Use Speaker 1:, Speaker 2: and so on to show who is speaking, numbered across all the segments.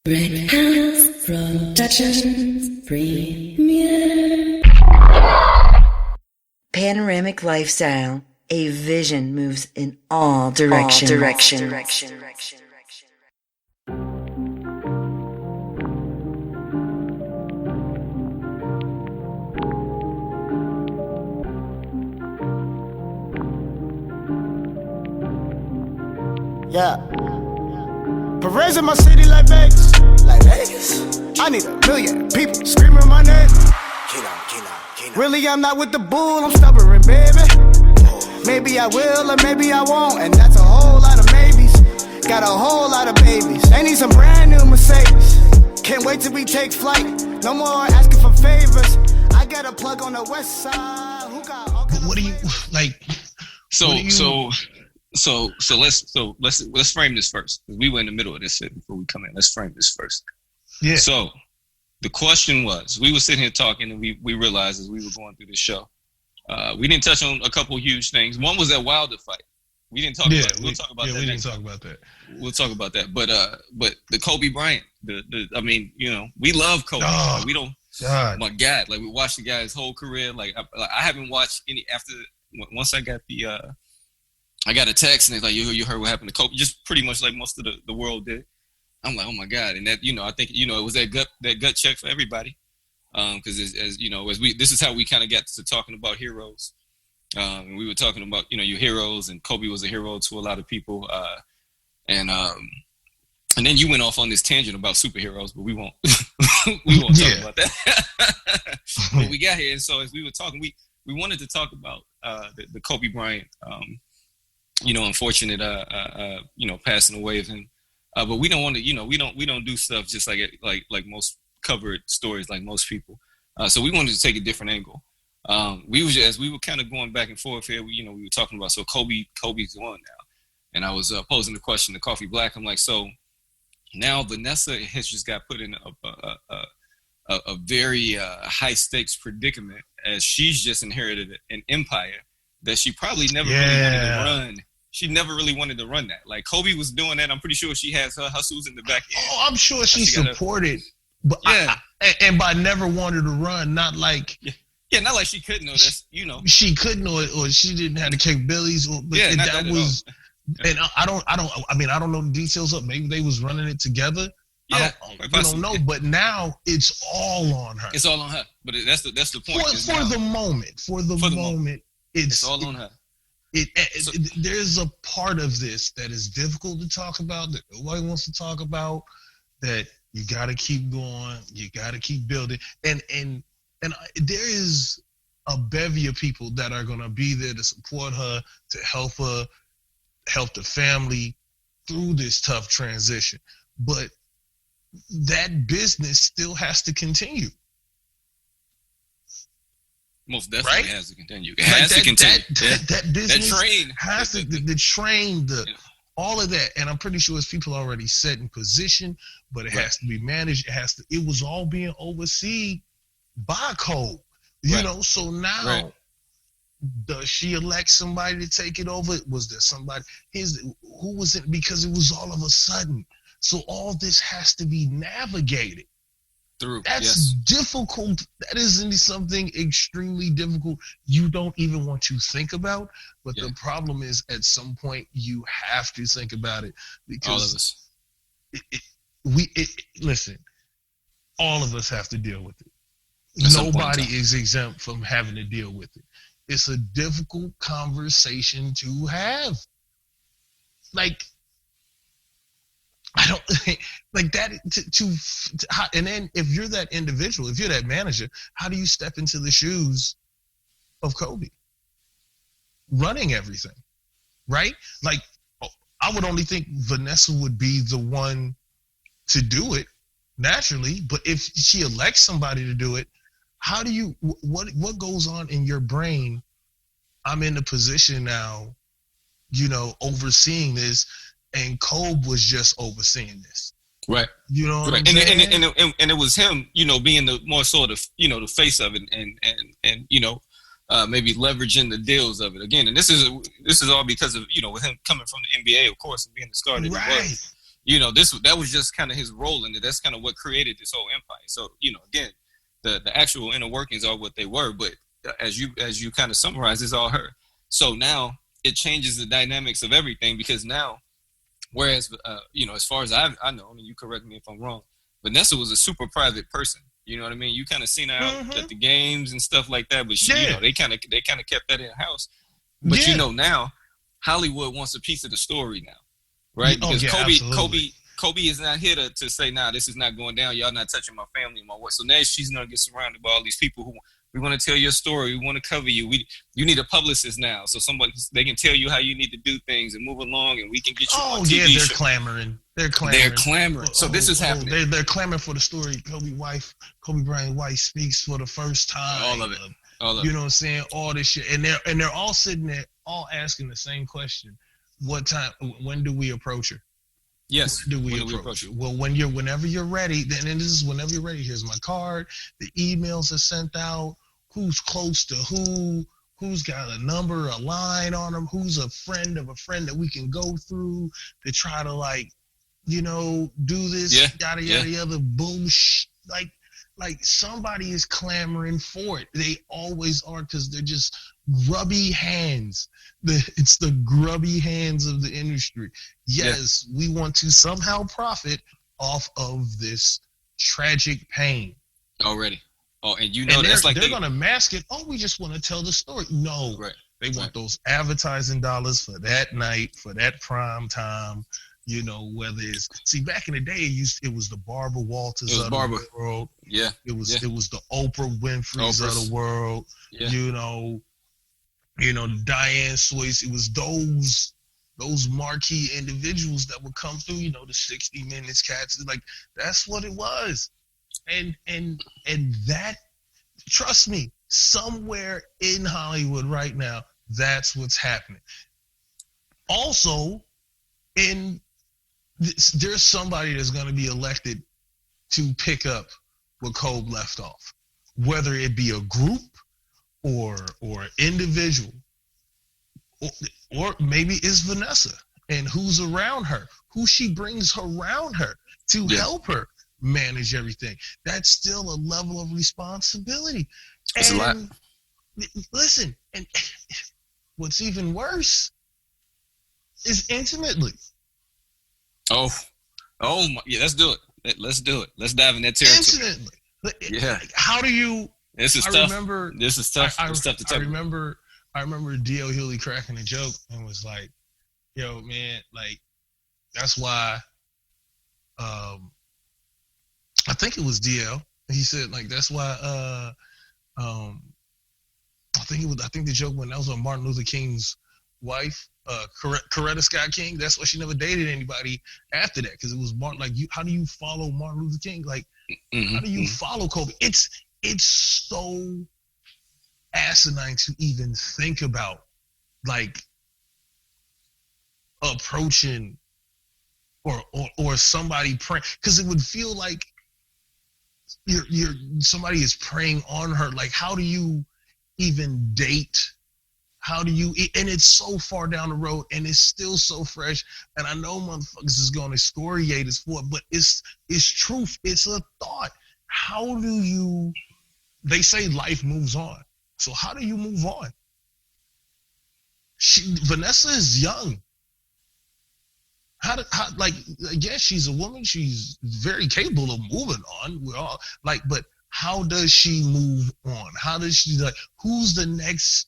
Speaker 1: Brickhouse Productions Premiere. Panoramic lifestyle. A vision moves in all directions.
Speaker 2: Yeah. Perez in my city like Vegas. Like Vegas? I need 1 million people screaming my name. Really, I'm not with the bull, I'm stubborn, baby. Maybe I will or maybe I won't, and that's a whole lot of maybes. Got a whole lot of babies. They need some brand new Mercedes. Can't wait till we take flight. No more asking for favors. I got a plug on the west side. Who got all kinds of
Speaker 3: What do you like?
Speaker 4: So let's frame this first. We were in the middle of this before we come in. Let's frame this first.
Speaker 3: Yeah.
Speaker 4: So the question was, we were sitting here talking, and we realized as we were going through the show, we didn't touch on a couple huge things. One was that Wilder fight. We didn't talk about it. We'll talk about that.
Speaker 3: We didn't talk about that.
Speaker 4: We'll talk about that. But the Kobe Bryant, I mean, you know, we love Kobe.
Speaker 3: Oh,
Speaker 4: we don't.
Speaker 3: God.
Speaker 4: My God, like we watched the guy's whole career. Like I haven't watched any after. Once I got I got a text, and it's like, you heard what happened to Kobe, just pretty much like most of the world did. I'm like, oh my God. And that, you know, I think, you know, it was that gut check for everybody. Because as you know, this is how we kind of got to talking about heroes. And we were talking about, you know, your heroes, and Kobe was a hero to a lot of people. And then you went off on this tangent about superheroes, but we won't talk about that. But we got here, and so as we were talking, we wanted to talk about the Kobe Bryant, you know, unfortunate, you know, passing away of him. But we don't want to, you know, we don't do stuff just like most covered stories like most people. So we wanted to take a different angle. As we were kind of going back and forth here, we were talking about, so Kobe's gone now. And I was posing the question to Koffe Black. I'm like, so now Vanessa has just got put in a very high stakes predicament, as she's just inherited an empire that she probably never really wanted to run. She never really wanted to run that. Like Kobe was doing that. I'm pretty sure she has her hustles in the back end.
Speaker 3: Oh, I'm sure she supported, but
Speaker 4: yeah.
Speaker 3: And by never wanted to run, not like
Speaker 4: not like she couldn't know this. You know,
Speaker 3: she couldn't know it, or she didn't have the capabilities. But that was. And I don't know the details of. Maybe they was running it together.
Speaker 4: Yeah,
Speaker 3: I don't know. But now it's all on her.
Speaker 4: It's all on her. But that's the point.
Speaker 3: For the moment, it's
Speaker 4: all on her.
Speaker 3: There's a part of this that is difficult to talk about, that nobody wants to talk about, that you got to keep going, you got to keep building, and there is a bevy of people that are going to be there to support her, to help her, help the family through this tough transition. But that business still has to continue.
Speaker 4: Most definitely has to continue. It
Speaker 3: has
Speaker 4: to continue.
Speaker 3: That business
Speaker 4: that train
Speaker 3: has to, the train, all of that. And I'm pretty sure it's people already set in position, but it has to be managed. It was all being overseen by Cole, you know? So now, does she elect somebody to take it over? Was there somebody, who was it? Because it was all of a sudden. So all this has to be navigated. That's difficult. That isn't something extremely difficult you don't even want to think about. But the problem is, at some point you have to think about it, because
Speaker 4: all of us.
Speaker 3: Listen, all of us have to deal with it. Nobody is exempt from having to deal with it. It's a difficult conversation to have. Like, I don't like that and then if you're that individual, if you're that manager, how do you step into the shoes of Kobe running everything, right? Like, I would only think Vanessa would be the one to do it naturally, but if she elects somebody to do it, how do you, what goes on in your brain? I'm in a position now, you know, overseeing this, and Kobe was just overseeing this.
Speaker 4: Right.
Speaker 3: You know what I'm saying?
Speaker 4: And it was him, you know, being the more sort of, you know, the face of it, and you know, maybe leveraging the deals of it again. And this is all because of, you know, with him coming from the NBA, of course, and being the star that he was. that was just kind of his role in it. That's kind of what created this whole empire. So, again, the actual inner workings are what they were, but as you kind of summarize, it's all her. So now it changes the dynamics of everything, because now, whereas as far as I know, and you correct me if I'm wrong, Vanessa was a super private person. You know what I mean? You kind of seen her out at the games and stuff like that, but they kind of kept that in house. But now Hollywood wants a piece of the story now, right? Because Kobe is not here to say, nah, this is not going down. Y'all not touching my family and my work. So now she's gonna get surrounded by all these people who, we want to tell your story. We want to cover you. You need a publicist now, so they can tell you how you need to do things and move along, and we can get you on TV.
Speaker 3: They're
Speaker 4: show.
Speaker 3: Clamoring. They're clamoring.
Speaker 4: So this is happening.
Speaker 3: They're clamoring for the story. Kobe Bryant's wife speaks for the first time.
Speaker 4: All of it.
Speaker 3: You know what I'm saying? All this shit, and they're all sitting there, all asking the same question: when do we approach her?
Speaker 4: Yes.
Speaker 3: When do we approach her? Well, whenever you're ready. And this is whenever you're ready. Here's my card. The emails are sent out. Who's close to who? Who's got a number, a line on them? Who's a friend of a friend that we can go through to try to do this? Yada yada yada. Bullshit. Like somebody is clamoring for it. They always are, because they're just grubby hands. It's the grubby hands of the industry. Yes, we want to somehow profit off of this tragic pain.
Speaker 4: Already. Oh, and that's like
Speaker 3: they're going to mask it. Oh, we just want to tell the story. No,
Speaker 4: right.
Speaker 3: They want those advertising dollars for that night, for that prime time. Whether it's back in the day, it was the Barbara Walters of the world.
Speaker 4: Yeah,
Speaker 3: it was the Oprah Winfrey's of the world.
Speaker 4: Yeah.
Speaker 3: The Diane Swayze. It was those marquee individuals that would come through. The 60 Minutes cats. Like, that's what it was, and that, trust me, somewhere in Hollywood right now, that's what's happening. Also, there's somebody that's going to be elected to pick up where Kobe left off, whether it be a group or individual, or maybe it's Vanessa and who's around her, who she brings around her to help her manage everything. That's still a level of responsibility.
Speaker 4: It's a lot.
Speaker 3: Listen, and what's even worse is intimately.
Speaker 4: Oh, yeah. Let's do it. Let's do it. Let's dive in that territory.
Speaker 3: Incidentally.
Speaker 4: Yeah.
Speaker 3: How do you?
Speaker 4: This is tough. This is tough. It's tough to tell.
Speaker 3: I remember D.L. Hewley cracking a joke and was like, "Yo, man, like, that's why." I think it was D.L. He said, like, that's why. I think the joke when that was on Martin Luther King's wife. Coretta Scott King. That's why she never dated anybody after that, because it was Martin. Like, how do you follow Martin Luther King? Like, how do you follow Kobe? It's so asinine to even think about, like, approaching or somebody praying, because it would feel like you're somebody is preying on her. Like, how do you even date? How do you, and it's so far down the road, and it's still so fresh, and I know motherfuckers is going to excoriate us for it, but it's truth. It's a thought. How do you, they say life moves on. So how do you move on? Vanessa is young. Yes, she's a woman. She's very capable of moving on. We're all like, but how does she move on? How does she, like, who's the next,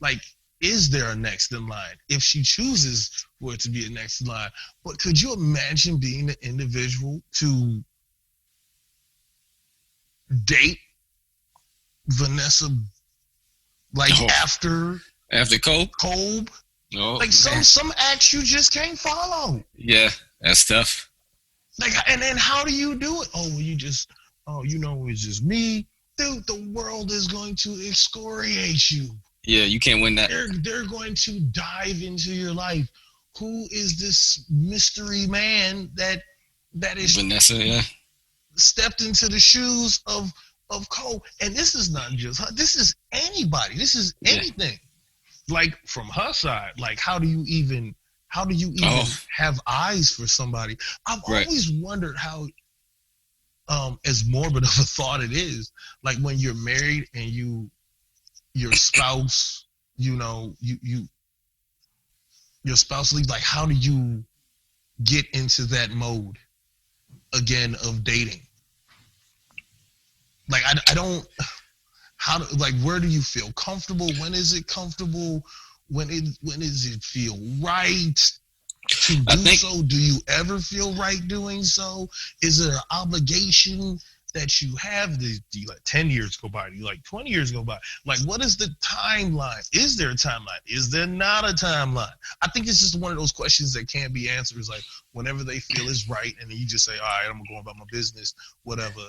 Speaker 3: like, is there a next in line? If she chooses for it to be a next in line. But could you imagine being the individual to date Vanessa, like, after Kobe?
Speaker 4: Oh,
Speaker 3: like, some acts you just can't follow.
Speaker 4: Yeah, that's tough.
Speaker 3: Like, and then how do you do it? It's just me. Dude, the world is going to excoriate you.
Speaker 4: Yeah, you can't win that.
Speaker 3: They're going to dive into your life. Who is this mystery man that is
Speaker 4: Vanessa? Yeah,
Speaker 3: stepped into the shoes of Cole? And this is not just her. This is anybody. This is anything. Like, from her side, like, how do you even How do you even have eyes for somebody? I've always wondered how, as morbid of a thought it is, like when you're married and your spouse, your spouse leaves, like how do you get into that mode again of dating? Like I don't, where do you feel comfortable? When is it comfortable? When does it feel right to do so? Do you ever feel right doing so? Is it an obligation that you have? Do you let 10 years go by? Do you like 20 years go by? Like, what is the timeline? Is there a timeline? Is there not a timeline? I think it's just one of those questions that can't be answered. Like, whenever they feel is right, and then you just say, all right, I'm going to go about my business, whatever.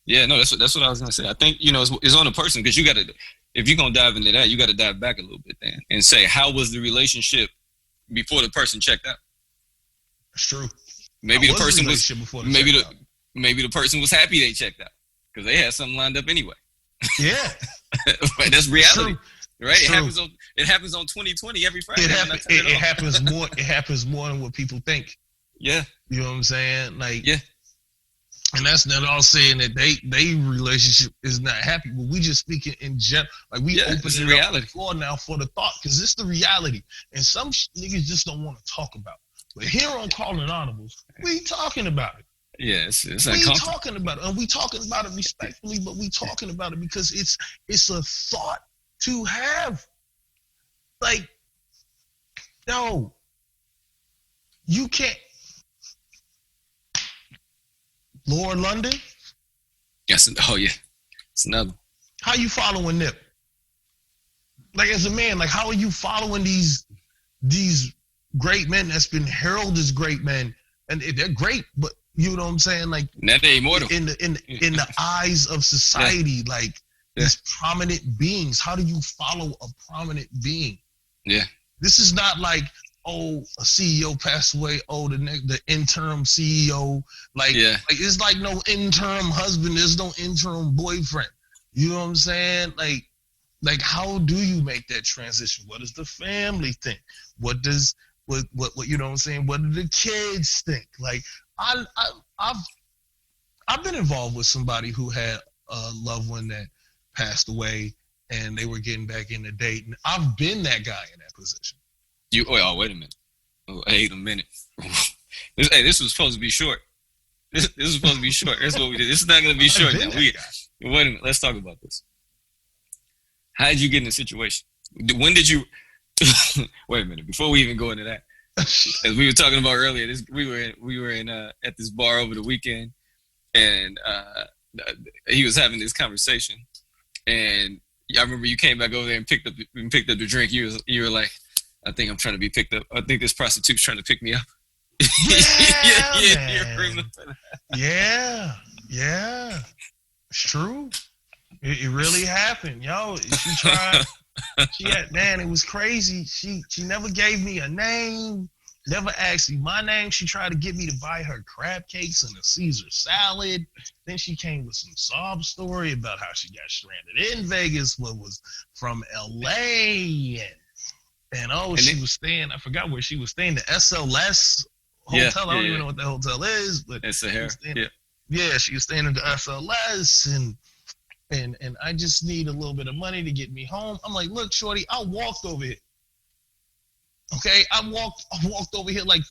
Speaker 4: Yeah, no, that's what I was going to say. I think, it's on the person, because you got to, if you're going to dive into that, you got to dive back a little bit then and say, how was the relationship before the person checked out?
Speaker 3: That's true.
Speaker 4: Maybe the person maybe the person was happy they checked out because they had something lined up anyway.
Speaker 3: Yeah.
Speaker 4: That's reality. Right? It happens on 2020 every Friday.
Speaker 3: It happens more than what people think.
Speaker 4: Yeah.
Speaker 3: You know what I'm saying? Like,
Speaker 4: yeah.
Speaker 3: And that's not all saying that they relationship is not happy, but we just speaking in general. Like, we open it up before now for the thought, because it's the reality. And some niggas just don't want to talk about it. But here on Calling Audibles, we talking about it.
Speaker 4: Yeah, it's
Speaker 3: we talking about it. And we talking about it respectfully, but we talking about it because it's a thought to have. Like, no, you can't. Lord London?
Speaker 4: Yes. Oh, yeah. It's another.
Speaker 3: How you following Nip? Like, as a man, like, how are you following these great men that's been heralded as great men? And they're great, but you know what I'm saying? Like,
Speaker 4: that they immortal.
Speaker 3: In the eyes of society, these prominent beings. How do you follow a prominent being?
Speaker 4: Yeah.
Speaker 3: This is not like, a CEO passed away. The interim CEO. Like it's like no interim husband. There's no interim boyfriend. You know what I'm saying? Like how do you make that transition? What does the family think? What you know what I'm saying? What do the kids think? Like I've been involved with somebody who had a loved one that passed away, and they were getting back into dating. I've been that guy in that position.
Speaker 4: Wait a minute. Wait a minute. This was supposed to be short. This was supposed to be short. That's what we did. This is not going to be short now. Wait a minute. Let's talk about this. How did you get in the situation? When did you... Wait a minute. Before we even go into that, as we were talking about earlier, we were in at this bar over the weekend, and he was having this conversation, and I remember you came back over there and picked up the drink. You were like, I think I'm trying to be picked up. I think this prostitute's trying to pick me up.
Speaker 3: Yeah. It's true. It really happened, yo. She tried. It was crazy. She never gave me a name. Never asked me my name. She tried to get me to buy her crab cakes and a Caesar salad. Then she came with some sob story about how she got stranded in Vegas, was from L.A. And she was staying, I forgot where she was staying, the SLS hotel. I don't even know what that hotel is, but
Speaker 4: it's Sahara.
Speaker 3: She was staying in the SLS, and I just need a little bit of money to get me home. I'm like, look, shorty, I walked over here. Okay, I walked over here like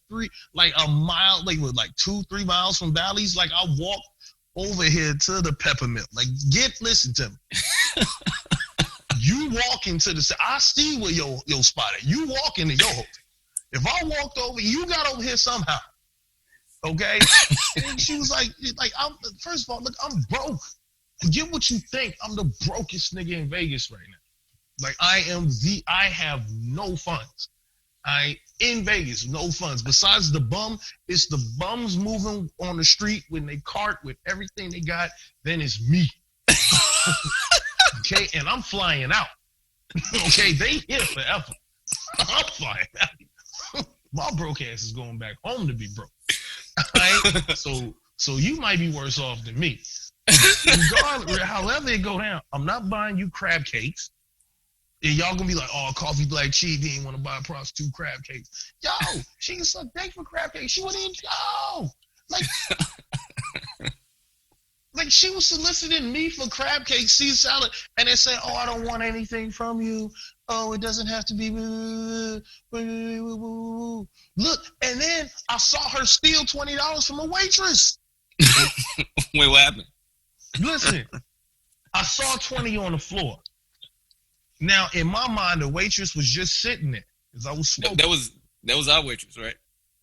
Speaker 3: a mile, like 2-3 miles from Bally's. Like, I walked over here to the Peppermint. Like, listen to me. You walk into I see where your spot at. You walk into your hotel. If I walked over, you got over here somehow. Okay? And she was like, first of all, look, I'm broke. Forget what you think. I'm the brokest nigga in Vegas right now. Like, I have no funds. In Vegas, no funds. Besides the bum, it's the bums moving on the street when they cart with everything they got, then it's me. Okay, and I'm flying out. Okay, they here forever. I'm flying out. My broke ass is going back home to be broke. Right? So you might be worse off than me. Regardless, however it go down, I'm not buying you crab cakes. And y'all gonna be like, oh, Koffe Black cheap. He ain't want to buy a prostitute crab cakes. Yo, she can suck dick for crab cakes. She wouldn't even, like she was soliciting me for crab cake, Caesar salad, and they said, oh, I don't want anything from you. Oh, it doesn't have to be. Look, and then I saw her steal $20 from a waitress.
Speaker 4: Wait, what happened?
Speaker 3: Listen, I saw 20 on the floor. Now, in my mind, the waitress was just sitting there because I was smoking.
Speaker 4: That was our waitress, right?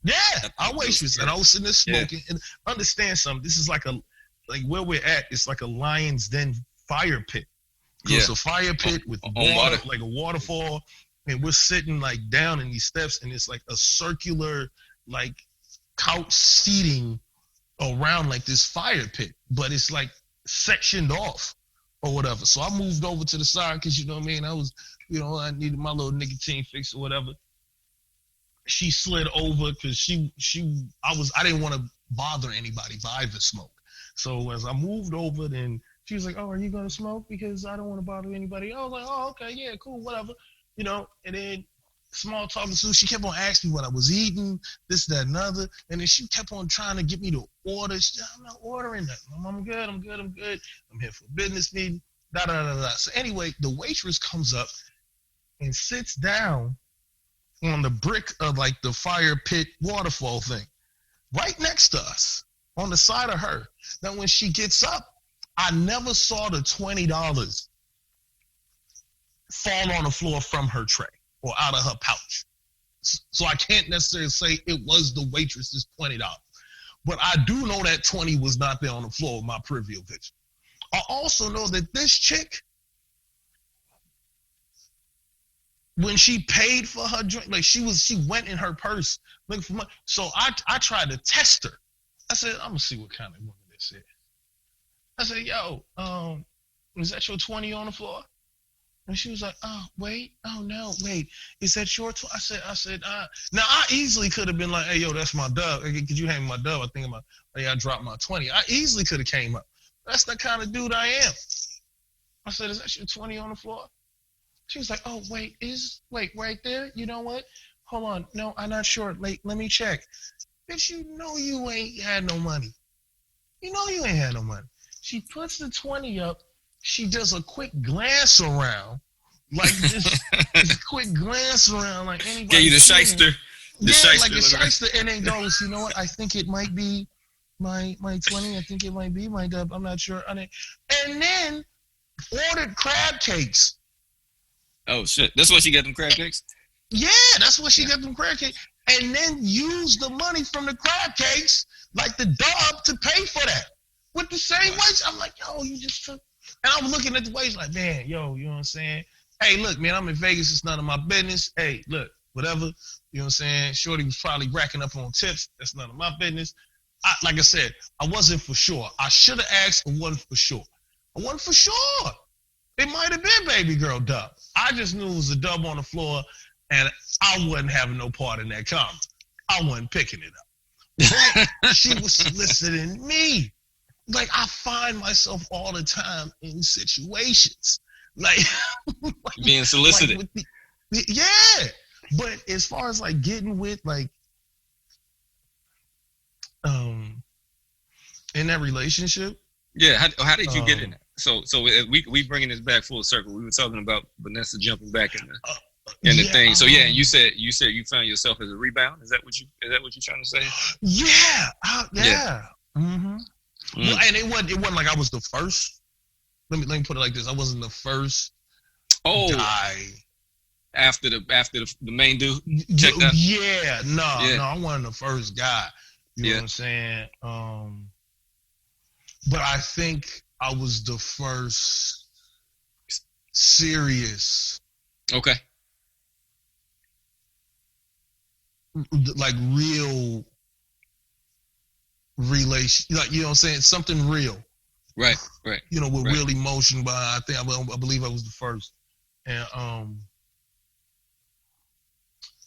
Speaker 3: Yeah, our waitress, and I was sitting there smoking. Yeah. And understand something. This is like where we're at. It's like a lion's den fire pit. So it's a fire pit with water, like a waterfall, and we're sitting like down in these steps, and it's like a circular, like couch seating around like this fire pit, but it's like sectioned off or whatever. So I moved over to the side because, you know what I mean, I needed my little nicotine fix or whatever. She slid over because I didn't want to bother anybody by the smoke. So as I moved over, then she was like, oh, are you going to smoke? Because I don't want to bother anybody. I was like, oh, okay, yeah, cool, whatever. And then small talking to, she kept on asking me what I was eating, this, that, and other. And then she kept on trying to get me to order. She said, I'm not ordering that. I'm good. I'm here for a business meeting, da-da-da-da. So anyway, the waitress comes up and sits down on the brick of like the fire pit waterfall thing, right next to us, on the side of her. Now, when she gets up, I never saw the $20 fall on the floor from her tray or out of her pouch. So I can't necessarily say it was the waitress's $20. But I do know that 20 was not there on the floor of my peripheral vision. I also know that this chick, when she paid for her drink, like she went in her purse looking for money. So I tried to test her. I said, I'm gonna see what kind of woman this is. I said, yo, is that your 20 on the floor? And she was like, oh, wait, oh no, wait, is that your 20? I said, now I easily could have been like, hey, yo, that's my dub. Could you hand me my dub? I think I dropped my 20. I easily could have came up. That's the kind of dude I am. I said, is that your 20 on the floor? She was like, oh, wait, right there? You know what? Hold on. No, I'm not sure. Let me check. Bitch, you know you ain't had no money. You know you ain't had no money. She puts the 20 up. She does a quick glance around. Like this quick glance around like anybody.
Speaker 4: Yeah, you the shyster.
Speaker 3: Like a shyster. And then goes, you know what? I think it might be my 20. I think it might be my dub. I'm not sure. And then ordered crab cakes.
Speaker 4: Oh, shit. That's what she got them crab cakes?
Speaker 3: Yeah, that's what she got them crab cakes. And then use the money from the crab cakes, like the dub, to pay for that. With the same wage. I'm like, yo, you just took. And I was looking at the wage like, man, yo, you know what I'm saying? Hey, look, man, I'm in Vegas. It's none of my business. Hey, look, whatever. You know what I'm saying? Shorty was probably racking up on tips. That's none of my business. Like I said, I wasn't for sure. I should have asked and wasn't for sure. I wasn't for sure. It might have been baby girl dub. I just knew it was a dub on the floor, and I wasn't having no part in that comment. I wasn't picking it up. But she was soliciting me. Like, I find myself all the time in situations. Like
Speaker 4: being solicited.
Speaker 3: Like yeah. But as far as like getting with like in that relationship.
Speaker 4: Yeah, how did you get in that? So we bringing this back full circle. We were talking about Vanessa jumping back in the thing. So yeah, you said you found yourself as a rebound. Is that what you're trying to say?
Speaker 3: Yeah. Mm-hmm. Well, and it wasn't like I was the first. Let me put it like this: I wasn't the first guy.
Speaker 4: After the main dude checked out.
Speaker 3: Yeah, no, I wasn't the first guy. You know what I'm saying? But I think I was the first serious.
Speaker 4: Okay.
Speaker 3: Like real relation, like, you know what I'm saying, something real,
Speaker 4: right,
Speaker 3: you know, with real emotion. But I believe I was the first. And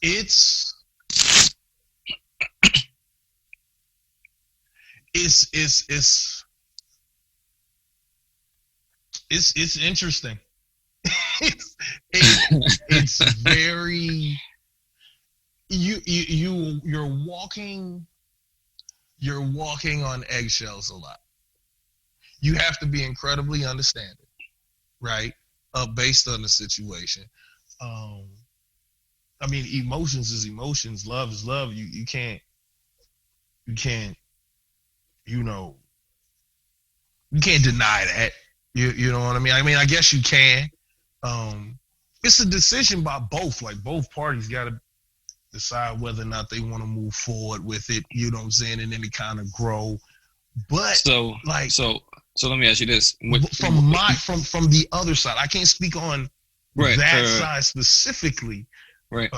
Speaker 3: it's interesting. it's very you're walking on eggshells a lot. You have to be incredibly understanding, right? Based on the situation. I mean, emotions is emotions, love is love. You can't, you know, you can't deny that. You know what I mean? I guess you can. It's a decision by both. Like both parties got to decide whether or not they want to move forward with it. You know what I'm saying? And then it kind of grow. But
Speaker 4: so let me ask you this:
Speaker 3: from the other side, I can't speak on that side specifically.
Speaker 4: Right.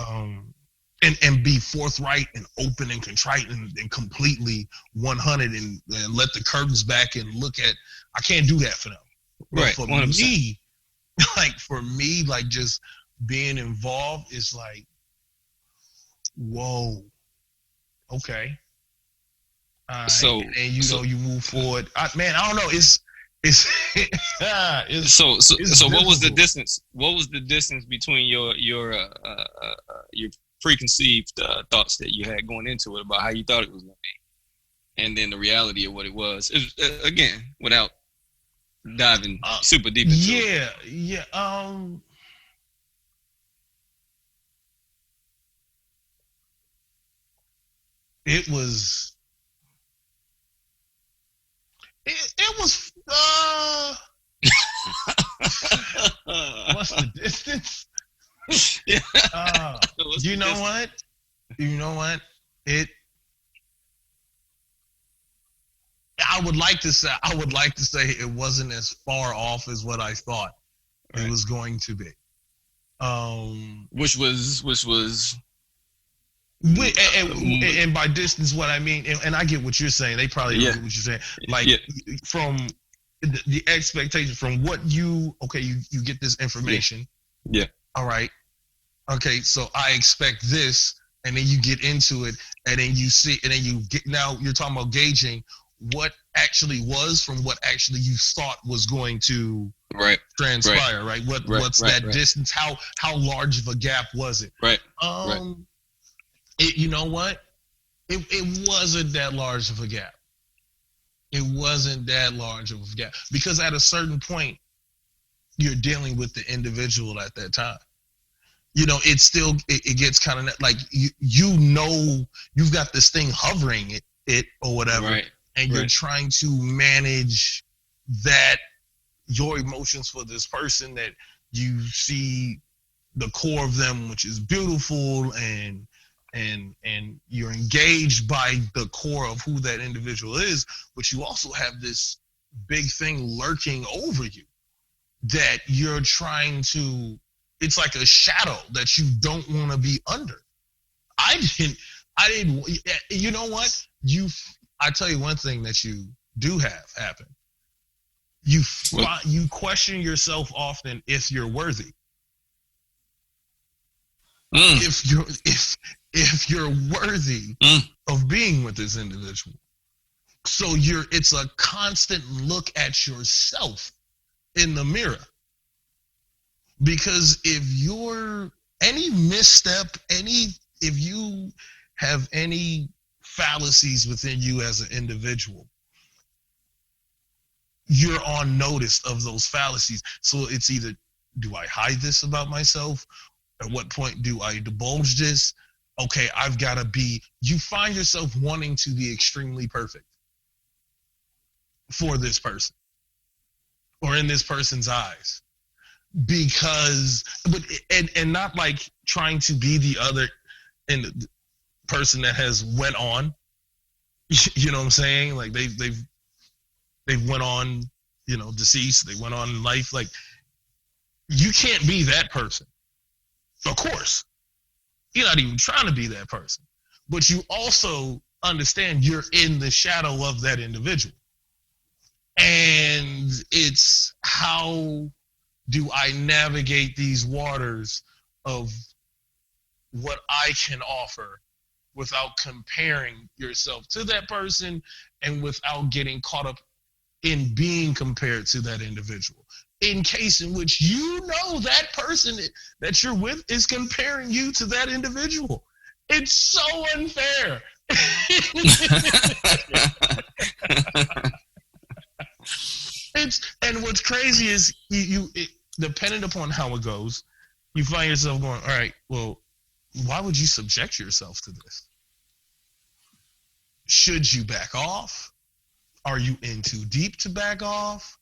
Speaker 3: And be forthright and open and contrite and completely 100 and let the curtains back and look at. I can't do that for them. But
Speaker 4: right.
Speaker 3: For
Speaker 4: 100%.
Speaker 3: me, like just being involved is like, whoa, okay.
Speaker 4: So
Speaker 3: and you move forward. I don't know. It's
Speaker 4: so what was the distance? What was the distance between your preconceived thoughts that you had going into it about how you thought it was going to be, and then the reality of what it was? Again, without diving super deep into it.
Speaker 3: Yeah. It was. It was. What's the distance?
Speaker 4: Yeah.
Speaker 3: You know what? I would like to say it wasn't as far off as what I thought it was going to be.
Speaker 4: Which was
Speaker 3: and by distance, what I mean, and I get what you're saying. They probably don't get what you're saying. Like from the expectation from what you get this information.
Speaker 4: Yeah.
Speaker 3: All right. Okay. So I expect this, and then you get into it, and then you see, and then you get. Now you're talking about gauging what actually was from what actually you thought was going to transpire. Right. What's that distance? How large of a gap was it?
Speaker 4: Right.
Speaker 3: You know what? It wasn't that large of a gap. It wasn't that large of a gap because at a certain point, you're dealing with the individual at that time. You know, it gets kind of like you've got this thing hovering it or whatever, and you're trying to manage that your emotions for this person that you see the core of them, which is beautiful and you're engaged by the core of who that individual is, but you also have this big thing lurking over you that you're trying to, it's like a shadow that you don't want to be under. I didn't, you know what? I tell you one thing that you do have happen. You question yourself often if you're worthy. If you're worthy of being with this individual. So it's a constant look at yourself in the mirror. Because if you're any misstep, if you have any fallacies within you as an individual, you're on notice of those fallacies. So it's either, do I hide this about myself? At what point do I divulge this? Okay, I've got to be, you find yourself wanting to be extremely perfect for this person or in this person's eyes. Because, and not like trying to be the other and the person that has went on, you know what I'm saying? Like they've went on, deceased, they went on in life. Like you can't be that person. Of course, you're not even trying to be that person, but you also understand you're in the shadow of that individual. And it's how do I navigate these waters of what I can offer without comparing yourself to that person and without getting caught up in being compared to that individual. in case in which you know that person that you're with is comparing you to that individual. It's so unfair. And what's crazy is you depending upon how it goes, you find yourself going, all right, well, why would you subject yourself to this? Should you back off? Are you in too deep to back off?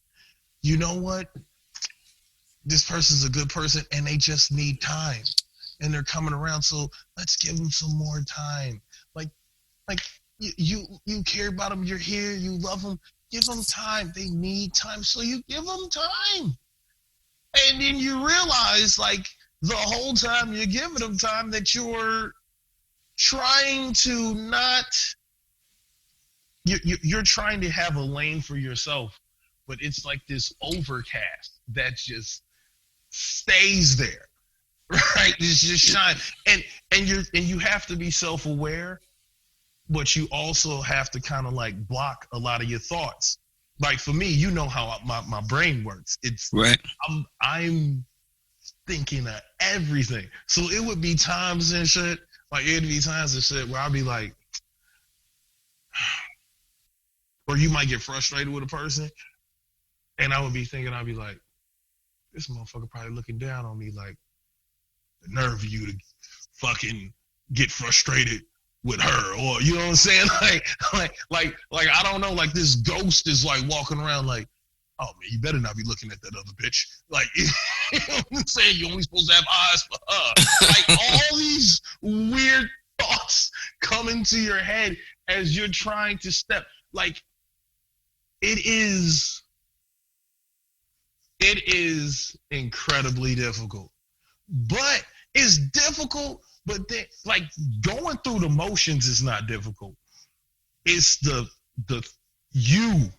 Speaker 3: You know what? This person's a good person and they just need time. And they're coming around, so let's give them some more time. Like you care about them, you're here, you love them, give them time. They need time, so you give them time. And then you realize, like, the whole time you're giving them time that you're trying to not, you're trying to have a lane for yourself, but it's like this overcast that just stays there, right? It's just shine, and you have to be self-aware, but you also have to kind of like block a lot of your thoughts. Like for me, you know how my brain works. It's
Speaker 4: right.
Speaker 3: I'm thinking of everything. So it would be times and shit. Like it'd be times and shit where I'd be like, or you might get frustrated with a person, and I would be thinking, I'd be like, this motherfucker probably looking down on me, like the nerve of you to fucking get frustrated with her, or you know what I'm saying? Like I don't know, like this ghost is like walking around like, oh man, you better not be looking at that other bitch. Like, you know what I'm saying? You're only supposed to have eyes for her. Like all these weird thoughts come into your head as you're trying to step. Like it is incredibly difficult, but it's difficult. But then, like going through the motions is not difficult. It's the you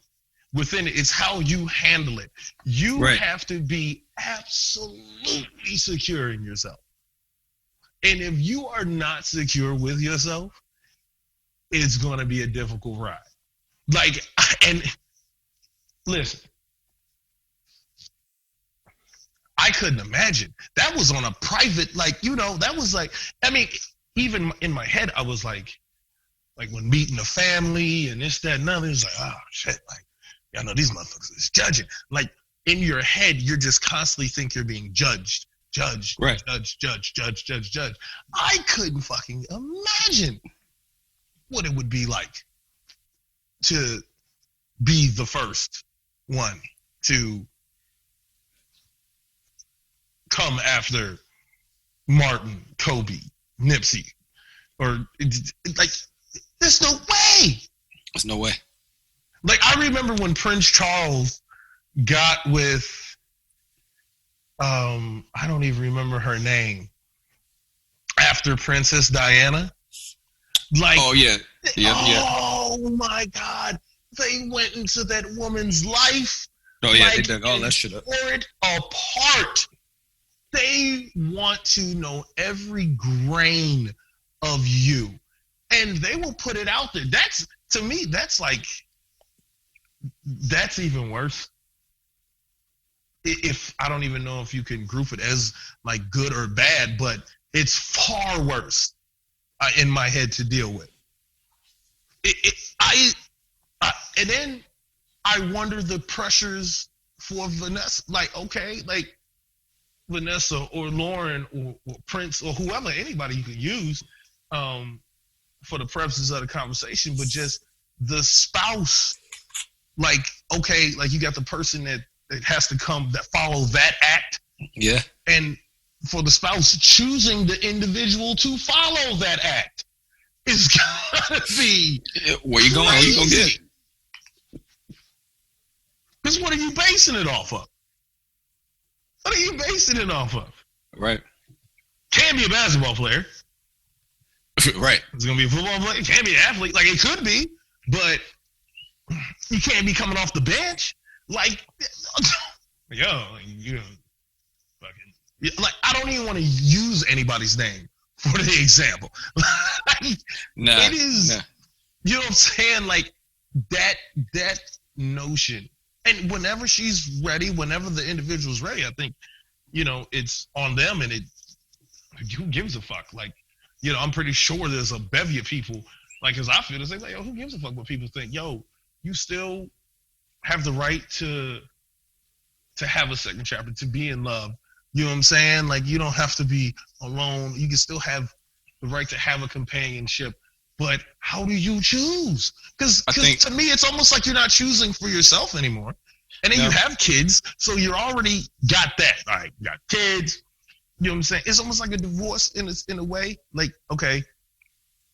Speaker 3: within it. It's how you handle it. You have to be absolutely secure in yourself. And if you are not secure with yourself, it's going to be a difficult ride. Like, and listen, I couldn't imagine. That was on a private, like, you know, that was like, I mean, even in my head, I was like when meeting the family and this, that, and other, it's like, oh, shit, like, y'all know these motherfuckers is judging. Like, in your head, you're just constantly think you're being judged. Judge. I couldn't fucking imagine what it would be like to be the first one to come after Martin, Kobe, Nipsey, or like, there's no way.
Speaker 4: There's no way.
Speaker 3: Like, I remember when Prince Charles got with, I don't even remember her name, after Princess Diana. Like,
Speaker 4: oh yeah,
Speaker 3: oh my God, they went into that woman's life.
Speaker 4: Oh yeah,
Speaker 3: like,
Speaker 4: they dug all that shit up.
Speaker 3: Tore it apart. They want to know every grain of you, and they will put it out there. That's, to me, that's even worse. If I don't even know if you can group it as like good or bad, but it's far worse in my head to deal with. And then I wonder the pressures for Vanessa. Like, okay, like Vanessa or Lauren or Prince or whoever, anybody you can use for the purposes of the conversation, but just the spouse. Like, okay, like you got the person that has to come that follow that act.
Speaker 4: Yeah. And
Speaker 3: for the spouse choosing the individual to follow that act is gotta be
Speaker 4: where you going? Where you gonna get?
Speaker 3: Because what are you basing it off of? What are you basing it off of?
Speaker 4: Right.
Speaker 3: Can't be a basketball player.
Speaker 4: Right.
Speaker 3: It's gonna be a football player. It can't be an athlete. Like, it could be, but you can't be coming off the bench. Like, yo, you fucking, like, I don't even want to use anybody's name for the example. Like,
Speaker 4: nah,
Speaker 3: it is, you know what I'm saying? Like, that notion, And whenever she's ready, whenever the individual's ready, I think, it's on them, and who gives a fuck? Like, I'm pretty sure there's a bevy of people, like, because I feel the same, like, yo, who gives a fuck what people think? Yo, you still have the right to have a second chapter, to be in love. You know what I'm saying? Like, you don't have to be alone. You can still have the right to have a companionship. But how do you choose? Because to me, it's almost like you're not choosing for yourself anymore. And then you have kids, so you're already got that. All right, you got kids. You know what I'm saying? It's almost like a divorce in a way. Like, okay,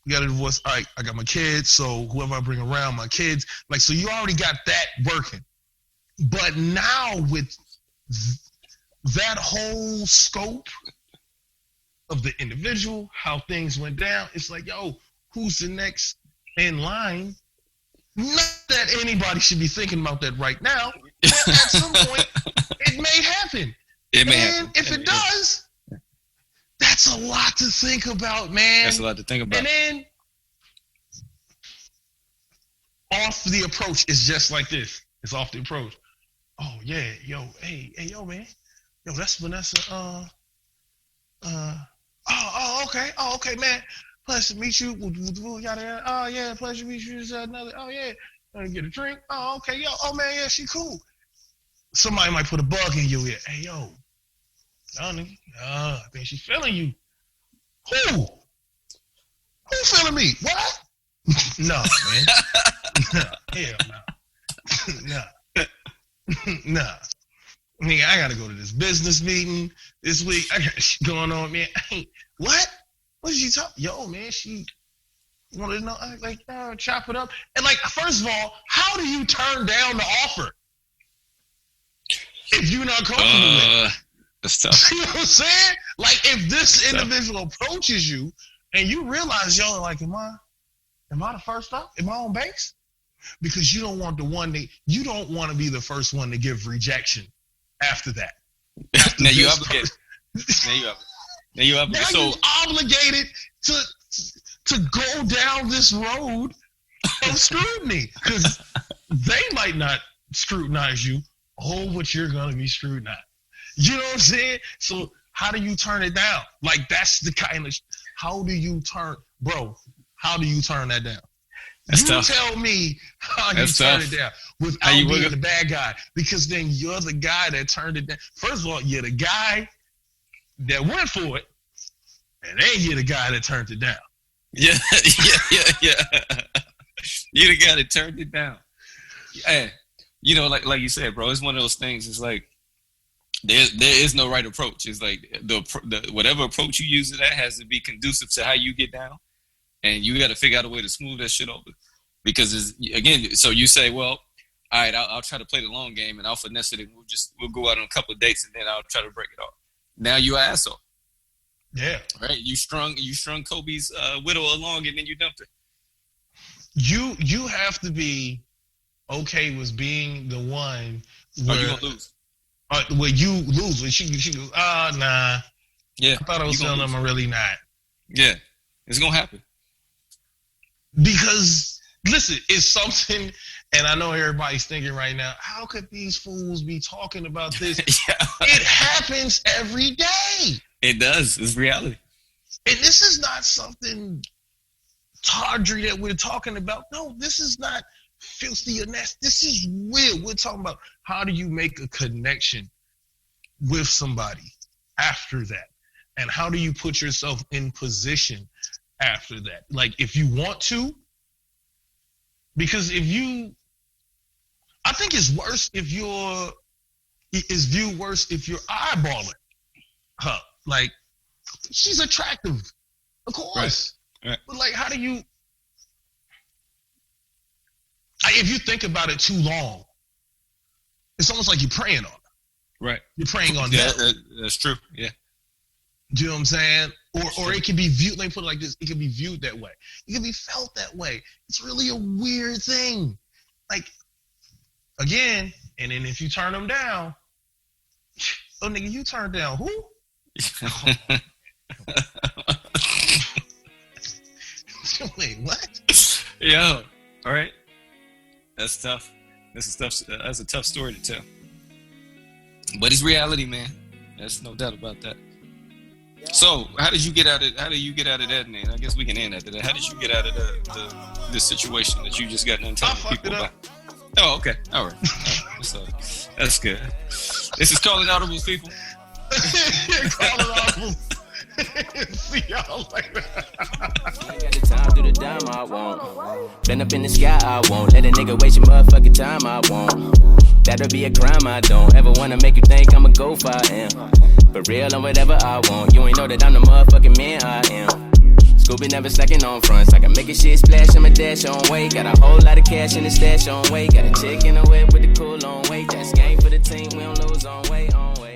Speaker 3: you got a divorce. All right, I got my kids, so whoever I bring around, my kids. Like, so you already got that working. But now with that whole scope of the individual, how things went down, it's like, yo, who's the next in line? Not that anybody should be thinking about that right now, but at some point, it may happen.
Speaker 4: It may happen.
Speaker 3: If it does, that's a lot to think about, man.
Speaker 4: That's a lot to think about.
Speaker 3: And then, off the approach is just like this. It's off the approach. Oh, yeah, yo, hey, yo, man. Yo, that's Vanessa. Okay, man. Pleasure to meet you. Yada. Oh, yeah, pleasure to meet you. Another. Oh, yeah. Get a drink. Oh, okay, yo. Oh, man, yeah, she cool. Somebody might put a bug in your ear. Hey, yo. I think she's feeling you. Who? Who feeling me? What? No, man. Hell no. Nah. Nigga, I gotta go to this business meeting this week. I got shit going on, man. What? What did she talk? Yo, man, she wanted to know, like, chop it up. And, like, first of all, how do you turn down the offer if you're not comfortable with it?
Speaker 4: That's tough.
Speaker 3: You know what I'm saying? Like, if this individual approaches you and you realize, yo, like, am I the first up? Am I on base? Because you don't want you don't want to be the first one to give rejection after that.
Speaker 4: Now you obligated. Now you're
Speaker 3: obligated to go down this road of scrutiny, because they might not scrutinize you. Oh, but you're gonna be scrutinized. You know what I'm saying? So how do you turn it down? Like, that's the kind of how do you turn that down?
Speaker 4: That's
Speaker 3: you
Speaker 4: tough.
Speaker 3: Tell me how
Speaker 4: That's
Speaker 3: you turn
Speaker 4: tough.
Speaker 3: it down without being the bad guy, because then you're the guy that turned it down. First of all, you're the guy that went for it, and then you're the guy that turned it down.
Speaker 4: Yeah. You're the guy that turned it down. Yeah, like you said, bro, it's one of those things. It's like there is no right approach. It's like the whatever approach you use to that has to be conducive to how you get down, and you got to figure out a way to smooth that shit over. Because so you say, well, all right, I'll try to play the long game and I'll finesse it, and we'll go out on a couple of dates, and then I'll try to break it off. Now you an asshole.
Speaker 3: Yeah.
Speaker 4: Right. You strung Kobe's widow along, and then you dumped her.
Speaker 3: You have to be okay with being the one where
Speaker 4: you gonna lose.
Speaker 3: Where you lose. When she goes, nah.
Speaker 4: Yeah.
Speaker 3: I thought I was telling them, I'm really not.
Speaker 4: Yeah. It's gonna happen.
Speaker 3: Because listen, it's something, and I know everybody's thinking right now, how could these fools be talking about this?
Speaker 4: Yeah.
Speaker 3: It happens every day.
Speaker 4: It does. It's reality.
Speaker 3: And this is not something tawdry that we're talking about. No, this is not filthy or nasty. This is real. We're talking about how do you make a connection with somebody after that? And how do you put yourself in position after that? Like, if you want to, because I think it's worse if it's viewed worse if you're eyeballing her. Like, she's attractive, of course.
Speaker 4: Right.
Speaker 3: But like, how do you? If you think about it too long, it's almost like you're preying on her.
Speaker 4: Right.
Speaker 3: You're preying on them.
Speaker 4: That's true. Yeah.
Speaker 3: Do you know what I'm saying? Or it can be viewed. Let me put it like this: it can be viewed that way. It can be felt that way. It's really a weird thing. Like, again, and then if you turn them down, oh nigga, you turned down who? Wait, what?
Speaker 4: Yo, all right. That's tough. That's a tough story to tell. But it's reality, man. There's no doubt about that. So, how did you get out of that, man? I guess we can end after that. How did you get out of this situation that you just got done telling people about? Oh, okay. All right. So, that's good. This is Calling Audibles, people.
Speaker 3: Calling Audibles. See y'all later.
Speaker 5: I got the time, do the dime I want. Been up in the sky, I won't. Let a nigga waste your motherfucking time, I won't. That'll be a crime, I don't ever wanna make you think I'ma go far, I am. For real, I'm whatever I want. You ain't know that I'm the motherfucking man I am. Scooby never slacking on fronts. I can make a shit splash, I'ma dash on way. Got a whole lot of cash in the stash on way. Got a chick in the whip with the cool on way. That's game for the team, we don't lose on way, on way.